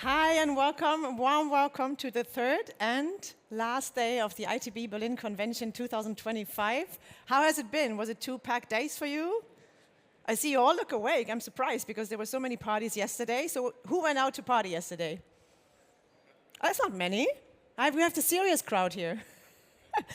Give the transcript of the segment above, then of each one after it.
Hi and welcome, warm welcome to the third and last day of the ITB Berlin Convention 2025. How has it been? Was it 2 packed days for you? I see you all look awake. I'm surprised because there were so many parties yesterday. So who went out to party yesterday? Oh, that's not many. We have the serious crowd here.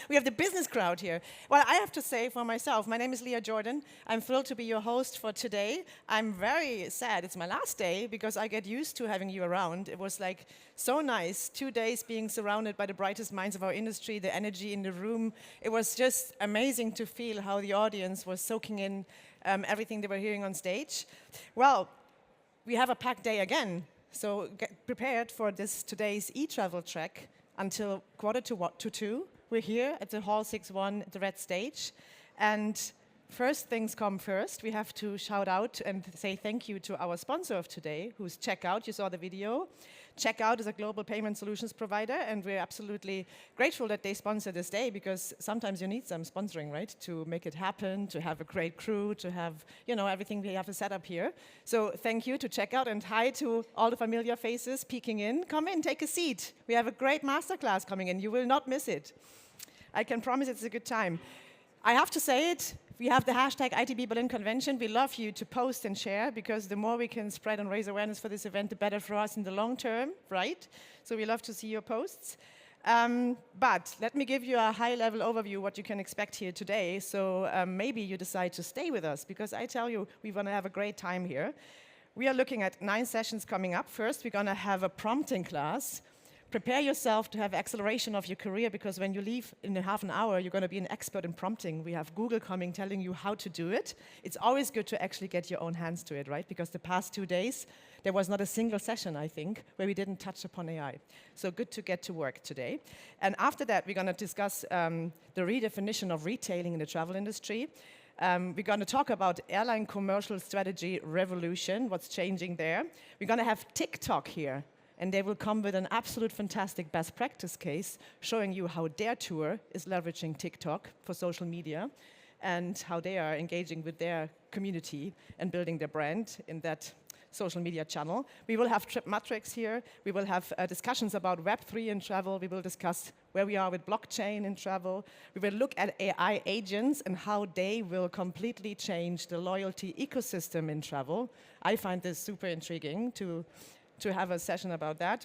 We have the business crowd here. Well, I have to say for myself, my name is Leah Jordan. I'm thrilled to be your host for today. I'm very sad it's my last day because I get used to having you around. It was like so nice, 2 days being surrounded by the brightest minds of our industry, the energy in the room. It was just amazing to feel how the audience was soaking in everything they were hearing on stage. Well, we have a packed day again, so get prepared for today's e-travel track until 1:45. We're here at the Hall 6-1, the red stage. And first things come first, we have to shout out and say thank you to our sponsor of today, who's Checkout. You saw the video. Checkout is a global payment solutions provider, and we're absolutely grateful that they sponsor this day because sometimes you need some sponsoring, right, to make it happen, to have a great crew, to have, everything we have set up here. So thank you to Checkout, and hi to all the familiar faces peeking in. Come in, take a seat. We have a great masterclass coming in. You will not miss it. I can promise it's a good time. I have to say it, we have the hashtag ITB Berlin Convention. We love you to post and share because the more we can spread and raise awareness for this event, the better for us in the long term, right? So we love to see your posts. But let me give you a high-level overview what you can expect here today. So maybe you decide to stay with us because I tell you, we want to have a great time here. We are looking at 9 sessions coming up. First, we're going to have a prompting class. Prepare yourself to have acceleration of your career because when you leave in half an hour, you're going to be an expert in prompting. We have Google coming, telling you how to do it. It's always good to actually get your own hands to it, right? Because the past 2 days, there was not a single session, I think, where we didn't touch upon AI. So good to get to work today. And after that, we're going to discuss the redefinition of retailing in the travel industry. We're going to talk about airline commercial strategy revolution, what's changing there. We're going to have TikTok here. And they will come with an absolute fantastic best practice case showing you how their tour is leveraging TikTok for social media and how they are engaging with their community and building their brand in that social media channel. We will have trip metrics here. We will have discussions about Web3 in travel. We will discuss where we are with blockchain in travel. We will look at AI agents and how they will completely change the loyalty ecosystem in travel. I find this super intriguing to have a session about that.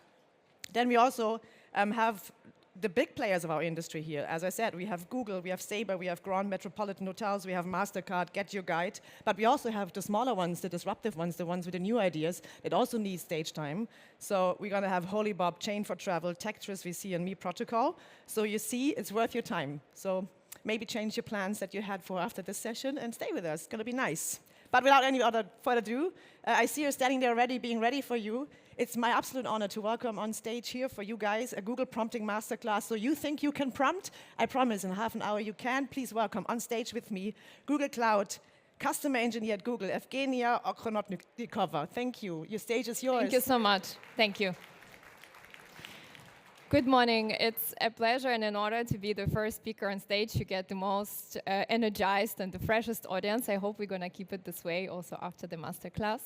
Then we also have the big players of our industry here. As I said, we have Google, we have Sabre, we have Grand Metropolitan Hotels, we have MasterCard, Get Your Guide, but we also have the smaller ones, the disruptive ones, the ones with the new ideas that also need stage time. So we're going to have Holy Bob, Chain for Travel, Tectris VC, and Me Protocol. So you see, it's worth your time. So maybe change your plans that you had for after this session and stay with us. It's going to be nice. But without any further ado, I see you're standing there already, being ready for you. It's my absolute honor to welcome on stage here for you guys a Google Prompting Masterclass. So you think you can prompt? I promise in half an hour you can. Please welcome on stage with me, Google Cloud Customer Engineer at Google, Evgeniya Ogorodnikova. Thank you. Your stage is yours. Thank you so much. Thank you. Good morning. It's a pleasure and an honor to be the first speaker on stage to get the most energized and the freshest audience. I hope we're going to keep it this way also after the masterclass.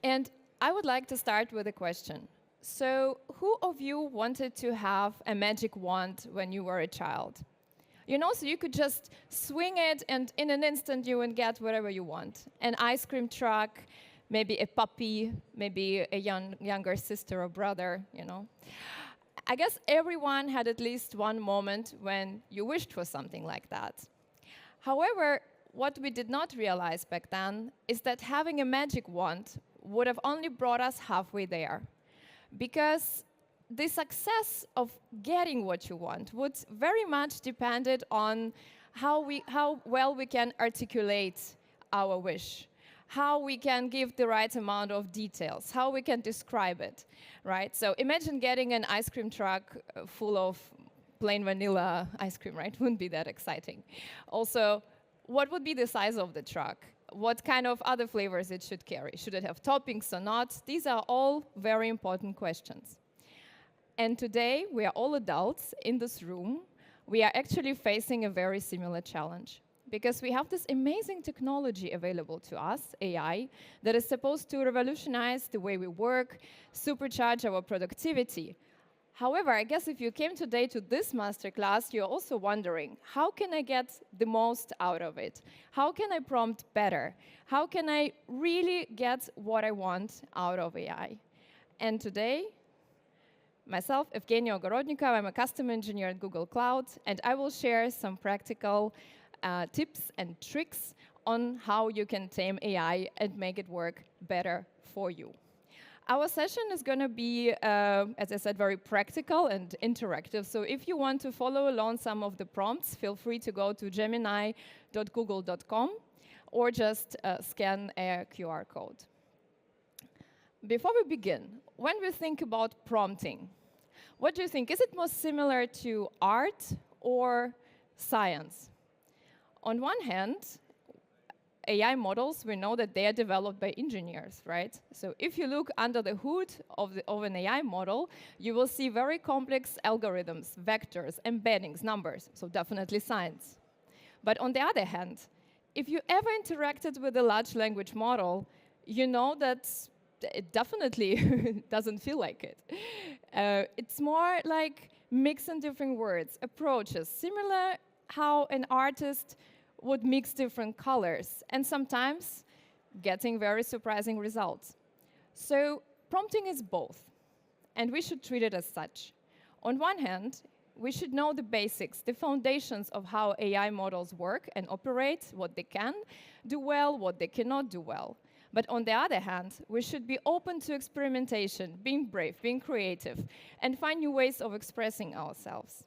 And I would like to start with a question. So who of you wanted to have a magic wand when you were a child? So you could just swing it and in an instant you would get whatever you want. An ice cream truck, maybe a puppy, maybe a younger sister or brother, I guess everyone had at least one moment when you wished for something like that. However, what we did not realize back then is that having a magic wand would have only brought us halfway there. Because the success of getting what you want would very much depend on how well we can articulate our wish, how we can give the right amount of details, how we can describe it, right? So imagine getting an ice cream truck full of plain vanilla ice cream, right? Wouldn't be that exciting. Also, what would be the size of the truck? What kind of other flavors it should carry? Should it have toppings or not? These are all very important questions. And today, we are all adults in this room. We are actually facing a very similar challenge. Because we have this amazing technology available to us, AI, that is supposed to revolutionize the way we work, supercharge our productivity. However, I guess if you came today to this masterclass, you're also wondering, how can I get the most out of it? How can I prompt better? How can I really get what I want out of AI? And today, myself, Evgeniya Ogorodnikova, I'm a custom engineer at Google Cloud, and I will share some practical tips and tricks on how you can tame AI and make it work better for you. Our session is going to be, as I said, very practical and interactive. So if you want to follow along some of the prompts, feel free to go to gemini.google.com or just scan a QR code. Before we begin, when we think about prompting, what do you think? Is it more similar to art or science? On one hand, AI models, we know that they are developed by engineers, right? So if you look under the hood of an AI model, you will see very complex algorithms, vectors, embeddings, numbers, so definitely science. But on the other hand, if you ever interacted with a large language model, you know that it definitely doesn't feel like it. It's more like mixing different words, approaches, similar how an artist would mix different colors, and sometimes getting very surprising results. So prompting is both, and we should treat it as such. On one hand, we should know the basics, the foundations of how AI models work and operate, what they can do well, what they cannot do well. But on the other hand, we should be open to experimentation, being brave, being creative, and find new ways of expressing ourselves.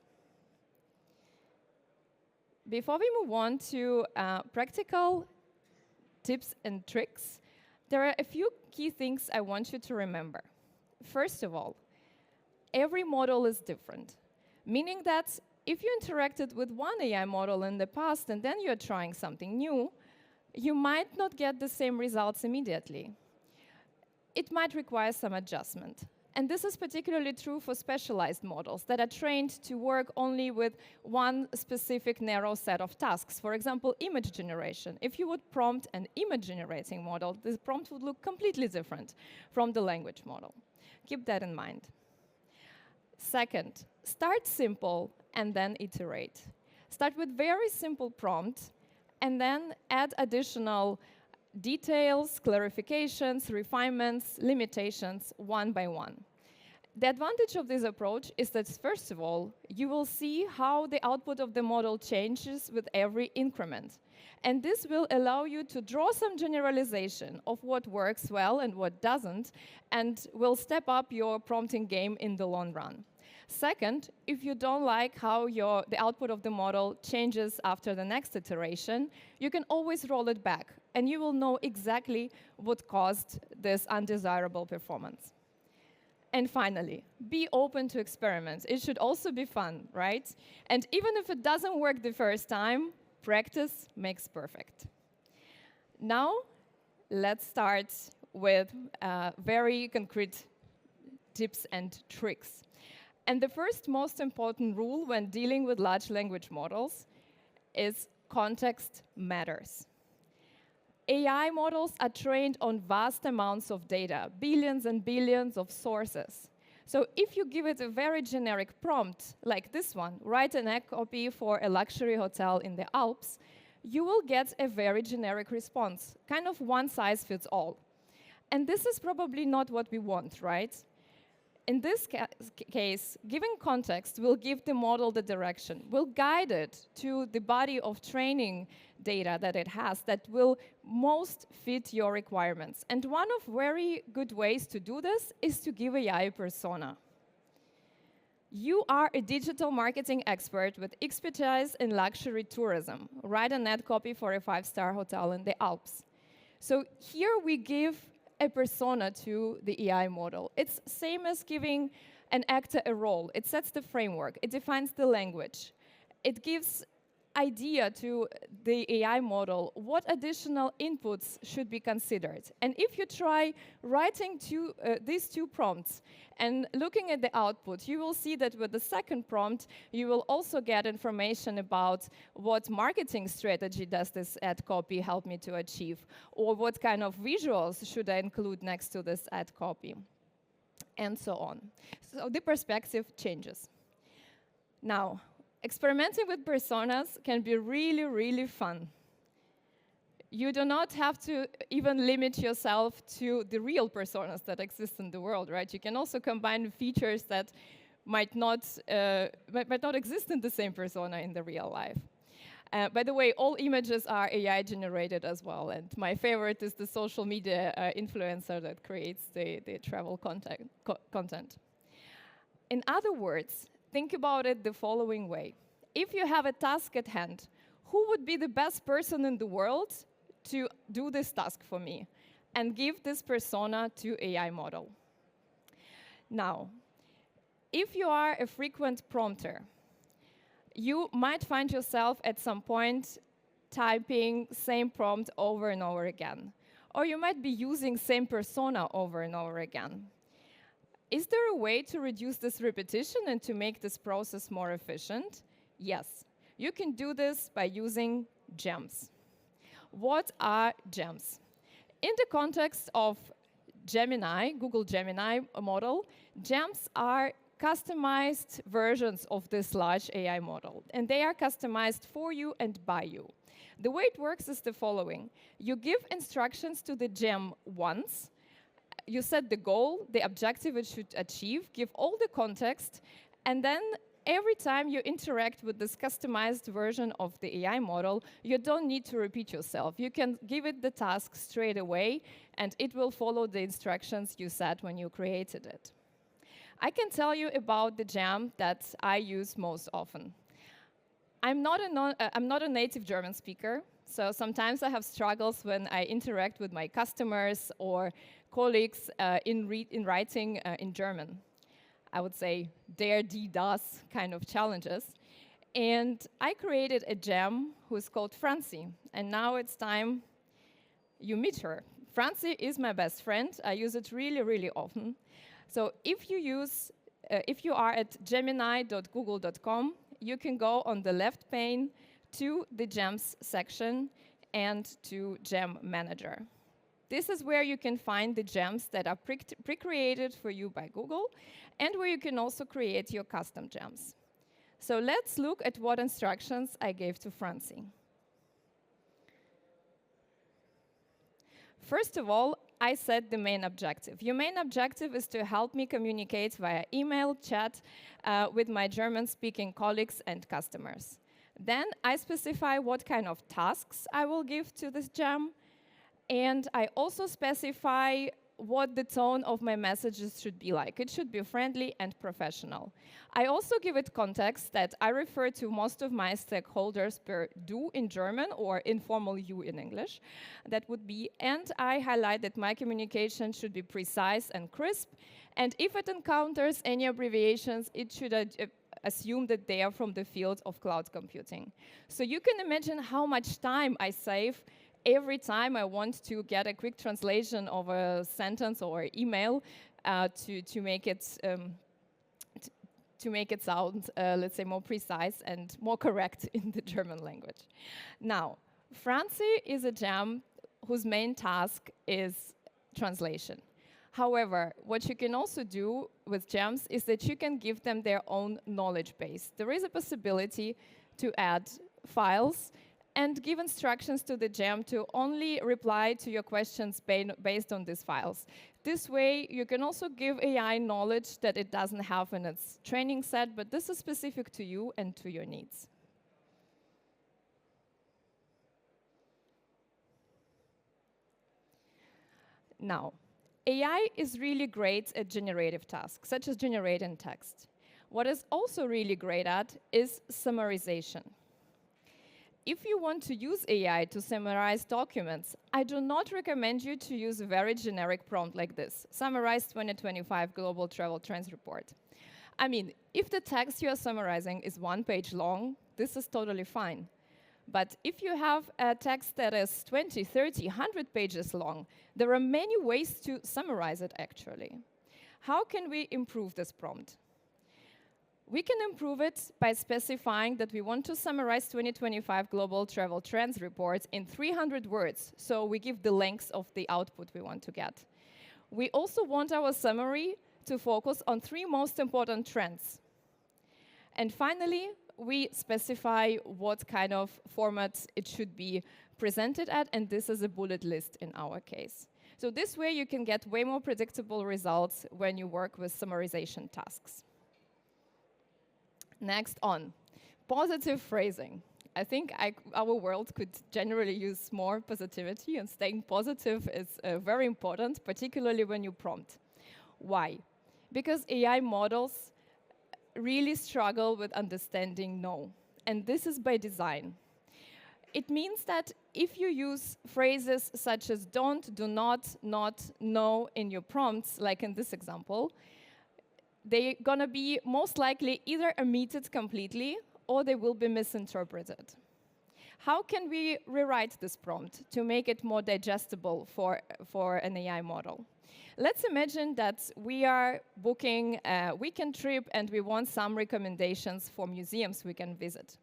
Before we move on to practical tips and tricks, there are a few key things I want you to remember. First of all, every model is different, meaning that if you interacted with one AI model in the past and then you're trying something new, you might not get the same results immediately. It might require some adjustment. And this is particularly true for specialized models that are trained to work only with one specific narrow set of tasks. For example, image generation. If you would prompt an image generating model, this prompt would look completely different from the language model. Keep that in mind. Second, start simple and then iterate. Start with very simple prompt and then add additional details, clarifications, refinements, limitations, one by one. The advantage of this approach is that, first of all, you will see how the output of the model changes with every increment. And this will allow you to draw some generalization of what works well and what doesn't, and will step up your prompting game in the long run. Second, if you don't like how the output of the model changes after the next iteration, you can always roll it back, and you will know exactly what caused this undesirable performance. And finally, be open to experiments. It should also be fun, right? And even if it doesn't work the first time, practice makes perfect. Now, let's start with very concrete tips and tricks. And the first most important rule when dealing with large language models is context matters. AI models are trained on vast amounts of data, billions and billions of sources. So if you give it a very generic prompt, like this one, write an egg copy for a luxury hotel in the Alps, you will get a very generic response, kind of one size fits all. And this is probably not what we want, right? In this case, giving context will give the model the direction, will guide it to the body of training data that it has that will most fit your requirements. And one of very good ways to do this is to give AI a persona. You are a digital marketing expert with expertise in luxury tourism. Write an ad copy for a 5-star hotel in the Alps. So here we give a persona to the AI model. It's same as giving an actor a role. It sets the framework. It defines the language. It gives idea to the AI model what additional inputs should be considered. And if you try writing these two prompts and looking at the output, you will see that with the second prompt, you will also get information about what marketing strategy does this ad copy help me to achieve, or what kind of visuals should I include next to this ad copy, and so on. So the perspective changes. Now, experimenting with personas can be really, really fun. You do not have to even limit yourself to the real personas that exist in the world, right? You can also combine features that might not exist in the same persona in the real life. By the way, all images are AI generated as well, and my favorite is the social media influencer that creates the travel content. In other words, think about it the following way. If you have a task at hand, who would be the best person in the world to do this task for me? And give this persona to AI model. Now, if you are a frequent prompter, you might find yourself at some point typing same prompt over and over again. Or you might be using same persona over and over again. Is there a way to reduce this repetition and to make this process more efficient? Yes. You can do this by using gems. What are gems? In the context of Gemini, Google Gemini model, gems are customized versions of this large AI model, and they are customized for you and by you. The way it works is the following. You give instructions to the gem once, you set the goal, the objective it should achieve, give all the context, and then every time you interact with this customized version of the AI model, you don't need to repeat yourself. You can give it the task straight away, and it will follow the instructions you set when you created it. I can tell you about the gem that I use most often. I'm not a native German speaker, so sometimes I have struggles when I interact with my customers or colleagues in writing in German. I would say der, die, das kind of challenges. And I created a gem who's called Franzi. And now it's time you meet her. Franzi is my best friend. I use it really, really often. So if you are at gemini.google.com, you can go on the left pane to the gems section and to Gem Manager. This is where you can find the gems that are pre-created for you by Google, and where you can also create your custom gems. So let's look at what instructions I gave to Franzi. First of all, I set the main objective. Your main objective is to help me communicate via email, chat, with my German-speaking colleagues and customers. Then I specify what kind of tasks I will give to this gem, and I also specify what the tone of my messages should be like. It should be friendly and professional. I also give it context that I refer to most of my stakeholders per du in German or informal you in English. That would be, and I highlight that my communication should be precise and crisp, and if it encounters any abbreviations, it should assume that they are from the field of cloud computing. So you can imagine how much time I save every time I want to get a quick translation of a sentence or email to make it sound, let's say, more precise and more correct in the German language. Now, Franzi is a gem whose main task is translation. However, what you can also do with gems is that you can give them their own knowledge base. There is a possibility to add files and give instructions to the gem to only reply to your questions based on these files. This way, you can also give AI knowledge that it doesn't have in its training set, but this is specific to you and to your needs. Now, AI is really great at generative tasks, such as generating text. What it's also really great at is summarization. If you want to use AI to summarize documents, I do not recommend you to use a very generic prompt like this, Summarize 2025 Global Travel Trends Report. I mean, if the text you are summarizing is 1 page long, this is totally fine. But if you have a text that is 20, 30, 100 pages long, there are many ways to summarize it actually. How can we improve this prompt? We can improve it by specifying that we want to summarize 2025 Global Travel Trends reports in 300 words, so we give the length of the output we want to get. We also want our summary to focus on 3 most important trends. And finally, we specify what kind of format it should be presented at, and this is a bullet list in our case. So this way you can get way more predictable results when you work with summarization tasks. Next on, positive phrasing. I think our world could generally use more positivity, and staying positive is very important, particularly when you prompt. Why? Because AI models really struggle with understanding no, and this is by design. It means that if you use phrases such as don't, do not, no in your prompts, like in this example, they're gonna be most likely either omitted completely or they will be misinterpreted. How can we rewrite this prompt to make it more digestible for an AI model? Let's imagine that we are booking a weekend trip and we want some recommendations for museums we can visit.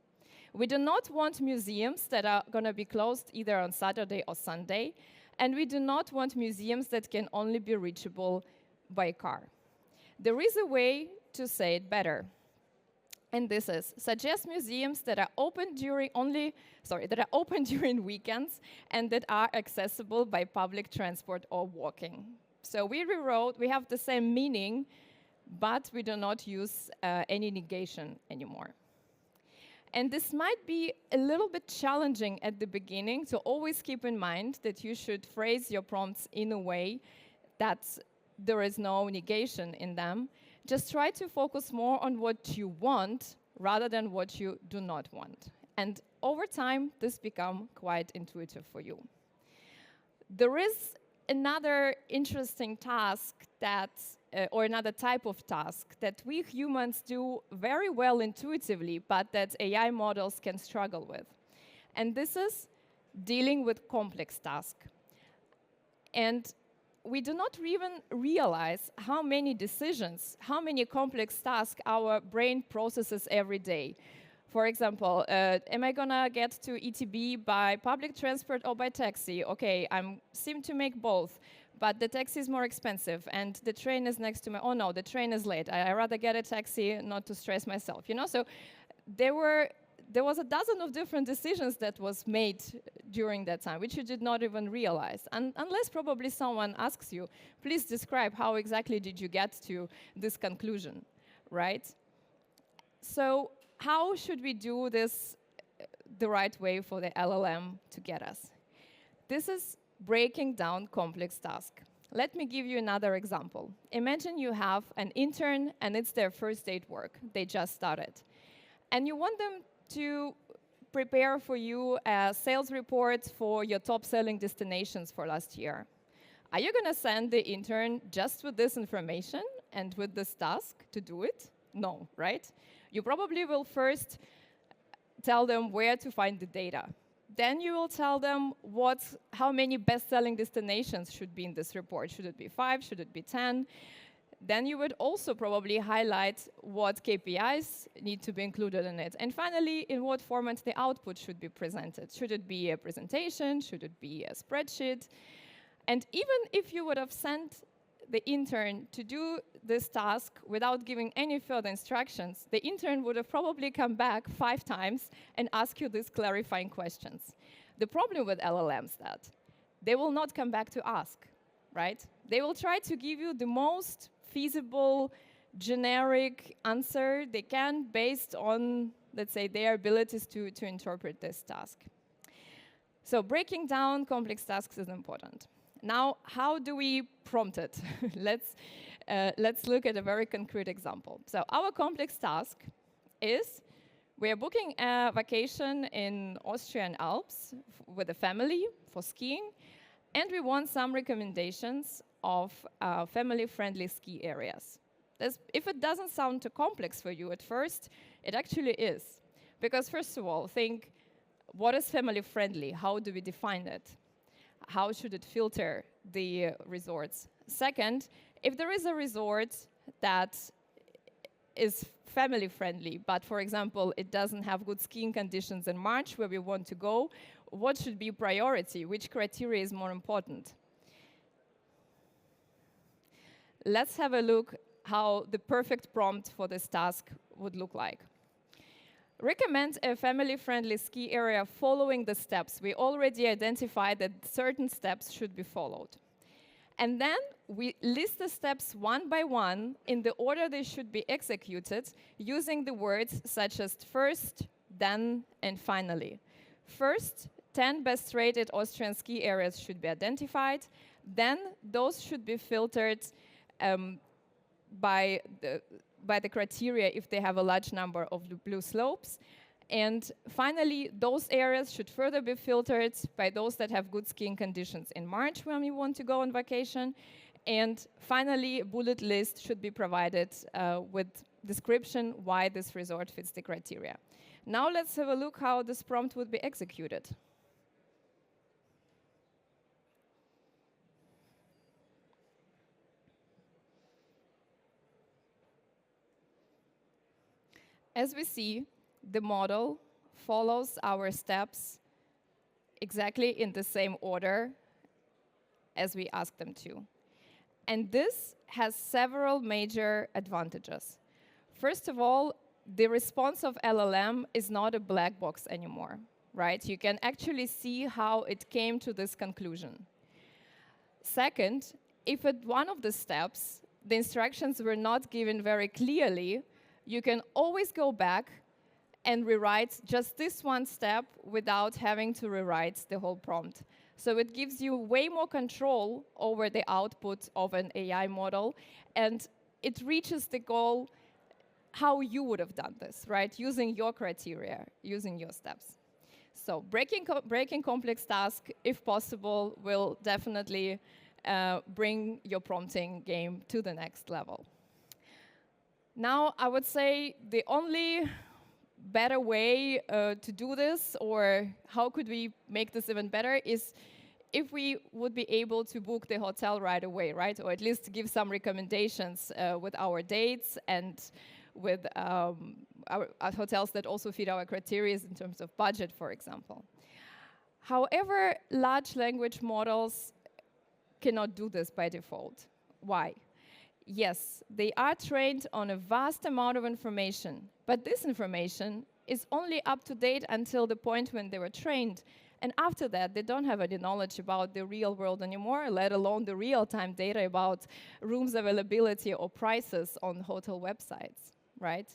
We do not want museums that are going to be closed either on Saturday or Sunday, and we do not want museums that can only be reachable by car. There is a way to say it better, and this is suggest museums that are open during weekends and that are accessible by public transport or walking. So we rewrote, we have the same meaning, but we do not use any negation anymore. And this might be a little bit challenging at the beginning, so always keep in mind that you should phrase your prompts in a way that there is no negation in them. Just try to focus more on what you want rather than what you do not want. And over time, this becomes quite intuitive for you. There is another interesting task that, or another type of task that we humans do very well intuitively, but that AI models can struggle with. And this is dealing with complex tasks. And we do not even realize how many decisions, how many complex tasks our brain processes every day. For example, am I gonna get to ETB by public transport or by taxi? Okay, I seem to make both, but the taxi is more expensive and the train is next to me. Oh no, the train is late. I rather get a taxi not to stress myself, you know? So there was a dozen of different decisions that was made during that time, which you did not even realize. And unless probably someone asks you, please describe how exactly did you get to this conclusion, right? So how should we do this the right way for the LLM to get us? This is breaking down complex tasks. Let me give you another example. Imagine you have an intern and it's their first day at work. They just started. And you want them to prepare for you a sales report for your top selling destinations for last year. Are you going to send the intern just with this information and with this task to do it? No, right? You probably will first tell them where to find the data. Then you will tell them how many best-selling destinations should be in this report. Should it be 5? Should it be 10? Then you would also probably highlight what KPIs need to be included in it. And finally, in what format the output should be presented. Should it be a presentation? Should it be a spreadsheet? And even if you would have sent the intern to do this task without giving any further instructions, the intern would have probably come back 5 times and ask you these clarifying questions. The problem with LLMs is that they will not come back to ask, right? They will try to give you the most feasible, generic answer they can based on, let's say, their abilities to interpret this task. So breaking down complex tasks is important. Now, how do we prompt it? Let's look at a very concrete example. So our complex task is we are booking a vacation in Austrian Alps with a family for skiing, and we want some recommendations of family-friendly ski areas. If it doesn't sound too complex for you at first, it actually is. Because first of all, think, What is family friendly? How do we define it? How should it filter the resorts? Second, if there is a resort that is family friendly, but for example, it doesn't have good skiing conditions in March where we want to go, what should be priority? Which criteria is more important? Let's have a look how the perfect prompt for this task would look like. Recommend a family-friendly ski area following the steps. We already identified that certain steps should be followed. And then we list the steps one by one in the order they should be executed using the words such as first, then, and finally. First, 10 best-rated Austrian ski areas should be identified. Then those should be filtered by the criteria if they have a large number of blue slopes. And finally, those areas should further be filtered by those that have good skiing conditions in March when we want to go on vacation. And finally, a bullet list should be provided with description why this resort fits the criteria. Now let's have a look how this prompt would be executed. As we see, the model follows our steps exactly in the same order as we ask them to. And this has several major advantages. First of all, the response of LLM is not a black box anymore, right? You can actually see how it came to this conclusion. Second, if at one of the steps the instructions were not given very clearly, you can always go back and rewrite just this one step without having to rewrite the whole prompt. So it gives you way more control over the output of an AI model, and it reaches the goal how you would have done this, right? Using your criteria, using your steps. So breaking complex tasks, if possible, will definitely bring your prompting game to the next level. Now, I would say the only better way to do this, or how could we make this even better, is if we would be able to book the hotel right away, right? Or at least give some recommendations with our dates and with our hotels that also fit our criteria in terms of budget, for example. However, large language models cannot do this by default. Why? Yes, they are trained on a vast amount of information, but this information is only up to date until the point when they were trained. And after that, they don't have any knowledge about the real world anymore, let alone the real-time data about rooms availability or prices on hotel websites, right?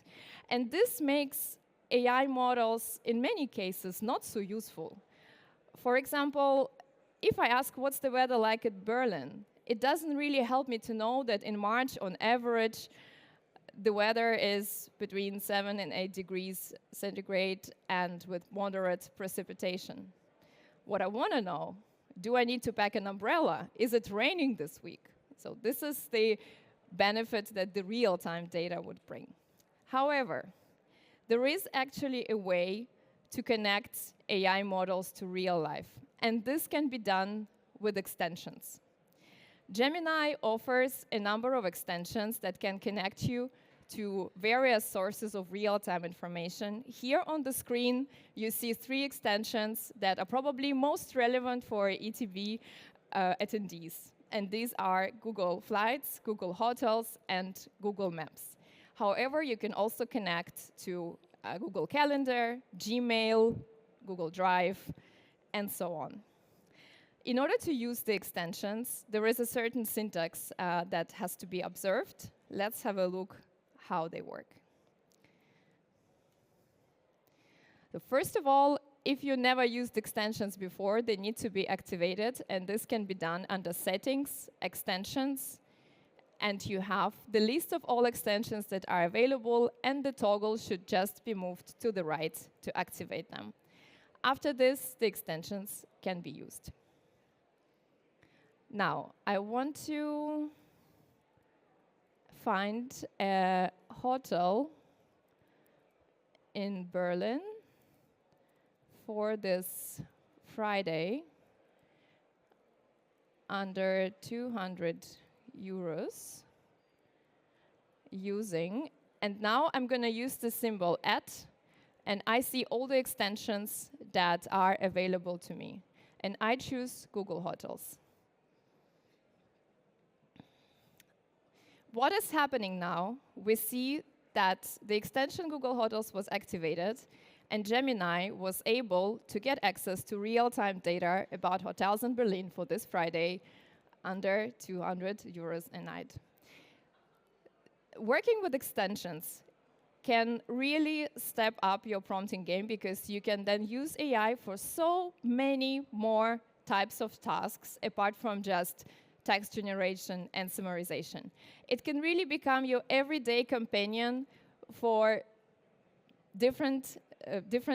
And this makes AI models, in many cases, not so useful. For example, if I ask what's the weather like at Berlin, it doesn't really help me to know that in March, on average, the weather is between 7 and 8 degrees centigrade and with moderate precipitation. What I want to know, do I need to pack an umbrella? Is it raining this week? So this is the benefit that the real-time data would bring. However, there is actually a way to connect AI models to real life, and this can be done with extensions. Gemini offers a number of extensions that can connect you to various sources of real-time information. Here on the screen, you see 3 extensions that are probably most relevant for ETB attendees. And these are Google Flights, Google Hotels, and Google Maps. However, you can also connect to Google Calendar, Gmail, Google Drive, and so on. In order to use the extensions, there is a certain syntax that has to be observed. Let's have a look how they work. So first of all, if you never used extensions before, they need to be activated, and this can be done under Settings, Extensions, and you have the list of all extensions that are available, and the toggle should just be moved to the right to activate them. After this, the extensions can be used. Now, I want to find a hotel in Berlin for this Friday under 200 euros using, and now I'm going to use the symbol @ and I see all the extensions that are available to me. And I choose Google Hotels. What is happening now? We see that the extension Google Hotels was activated, and Gemini was able to get access to real-time data about hotels in Berlin for this Friday under 200 euros a night. Working with extensions can really step up your prompting game, because you can then use AI for so many more types of tasks apart from just text generation and summarization. It can really become your everyday companion for different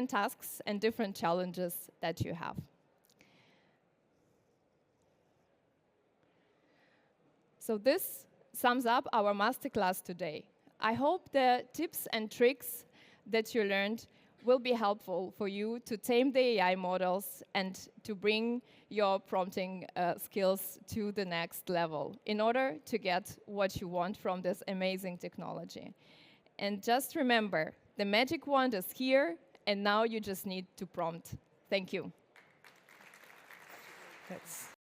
tasks and different challenges that you have. So this sums up our masterclass today. I hope the tips and tricks that you learned will be helpful for you to tame the AI models and to bring your prompting skills to the next level in order to get what you want from this amazing technology. And just remember, the magic wand is here, and now you just need to prompt. Thank you. That's